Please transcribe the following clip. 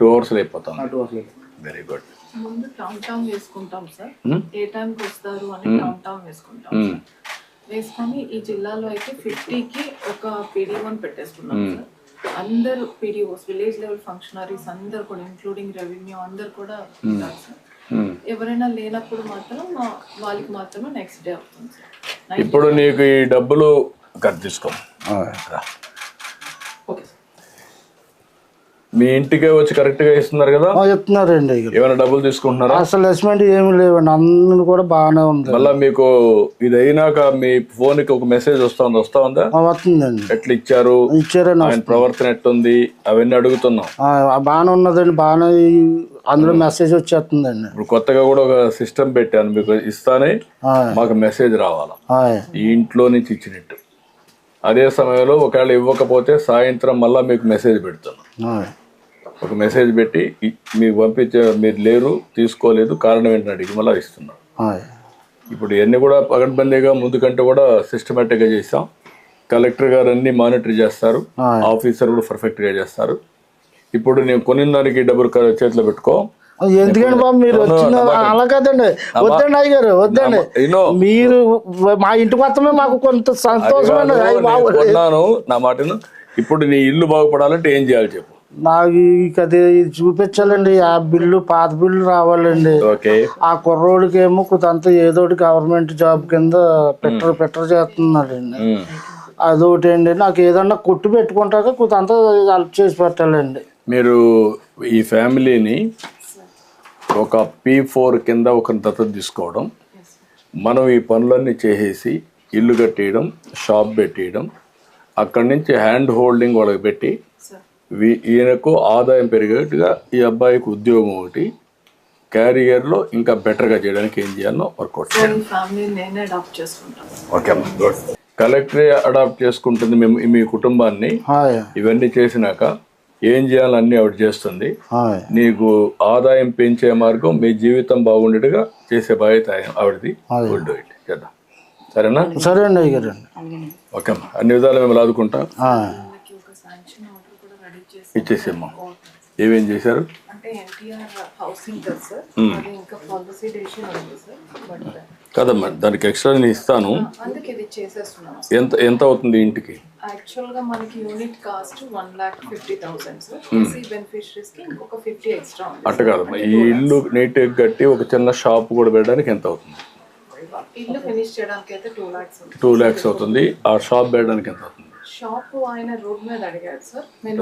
2 hours అయిపోతుంది. 2 hours. Very good. ముందు town వేసుకుంటాం సార్. ఏ టైంకి వస్తారు అని టౌన్ వేసుకుంటాం సార్. వేసుకొని ఈ జిల్లాలో అయితే 50కి ఒక PD1 పెట్టేసుకున్నాం సార్. అందరు PDOs, విలేజ్ లెవెల్ ఫంక్షనరీస్ అందరు కూడా, ఇంక్లూడింగ్ రెవెన్యూ అందరు కూడా ఉంటారు సార్. ఎవరైనా లేనప్పుడు మాత్రం వాళ్ళకి మాత్రమే నెక్స్ట్ డే అవుతుంది సార్. ఇప్పుడు నీకు ఈ డబ్బులు తీసుకో, మీ ఇంటికే వచ్చి కరెక్ట్ గా ఇస్తున్నారు కదా? చెప్తున్నారండి. ఏమైనా డబ్బులు తీసుకుంటున్నారా? అసలు అసెస్మెంట్ ఏమి లేవండి, అందరూ కూడా బాగానే ఉంది. మళ్ళా మీకు ఇది అయినాక మీ ఫోన్ కి ఒక మెసేజ్ వస్తా ఉందా? వస్తుందండి. ఎట్లా ఇచ్చారండి, ఆయన ప్రవర్తన ఎట్టుంది అవన్నీ అడుగుతున్నాం. బాగానే ఉన్నదండి, బాగానే అందులో మెసేజ్ వచ్చేస్తుందండి. ఇప్పుడు కొత్తగా కూడా ఒక సిస్టమ్ పెట్టాను, మీకు ఇస్తానే మాకు మెసేజ్ రావాలా ఈ ఇంట్లో నుంచి ఇచ్చినట్టు. అదే సమయంలో ఒకవేళ ఇవ్వకపోతే సాయంత్రం మళ్ళా మీకు మెసేజ్ పెడుతున్నాం. ఒక మెసేజ్ పెట్టి మీకు పంపించే, మీరు లేరు, తీసుకోలేదు, కారణం ఏంటని అడిగి మళ్ళీ ఇస్తున్నాం. ఇప్పుడు ఇవన్నీ కూడా పగడ్బందీగా ముందు కంటే కూడా సిస్టమేటిక్గా చేసాం. కలెక్టర్ గారు అన్ని మానిటర్ చేస్తారు, ఆఫీసర్ కూడా పర్ఫెక్ట్గా చేస్తారు. ఇప్పుడు నేను కొనిన దానికి డబ్బులు చేతిలో పెట్టుకో. ఎందుకండి బాబు మీరు వచ్చిన అలా కదండి, వద్దండి అయ్యగారు, వద్దండి. మీరు మా ఇంటికి వస్తమే మాకు కొంత సంతోషం. కొన్నాను నా మాటను. ఇప్పుడు నీ ఇల్లు బాగుపడాలంటే ఏం చేయాలి చెప్పు? నాకు అది చూపించాలండి. ఆ బిల్లు, పాత బిల్లు రావాలండి. ఆ కుర్రోడికి ఏమో కొంత ఏదోటి గవర్నమెంట్ జాబ్ కింద పెట్టర్ చేస్తున్నాడండి. అదొకటి అండి. నాకు ఏదన్నా కొట్టు పెట్టుకుంటాక కొంత హెల్ప్ చేసి పెట్టాలండి. మీరు ఈ ఫ్యామిలీని ఒక P4 కింద ఒక దత్తత తీసుకోవడం, మనం ఈ పనులన్నీ చేసేసి ఇల్లు కట్టేయడం, షాప్ పెట్టేయడం, అక్కడి నుంచి హ్యాండ్ హోల్డింగ్ వాళ్ళకి పెట్టి ఈయనకు ఆదాయం పెరిగేట్టుగా ఈ అబ్బాయికి ఉద్యోగం ఒకటి, క్యారియర్లో ఇంకా బెటర్గా చేయడానికి ఏం చేయాలో వర్కౌట్ చేయాలి. ఓకే, కలెక్టరే అడాప్ట్ చేసుకుంటుంది మీ కుటుంబాన్ని. ఇవన్నీ చేసినాక ఏం చేయాలని ఆవిడ చేస్తుంది. నీకు ఆదాయం పెంచే మార్గం, మీ జీవితం బాగుండేట్టుగా చేసే బాధ్యత ఆవిడది. చేద్దాం, సరేనా? సరే అండి అయ్యారు. ఓకే అమ్మా, అన్ని విధాలు మేము ఆదుకుంటాం. ఇచ్చేసేమ్మా. ఏమేం చేశారు? కదమ్మా, దానికి ఎక్స్ట్రా నేను ఇస్తాను. ఎంత అవుతుంది ఇంటికి? యాక్చువల్గా మనకి యూనిట్ కాస్ట్ 1,50,000 సార్. బెనిఫిషరీస్ కి ఇంకొక 50 ఎక్స్ట్రా ఉంది. అట్ట కాదమ్మా, ఈ ఇల్లు నీట్గా కట్టి ఒక చిన్న షాప్ కూడా పెట్టడానికి ఎంత అవుతుంది? ఇల్లు ఫినిష్ చేయడానికి అయితే 2 lakhs 2 lakhs అవుతుంది. ఆ షాప్ పెట్టడానికి ఎంత అవుతుంది? షాప్ ఆయన రోడ్ మీద అడిగారు సార్. నేను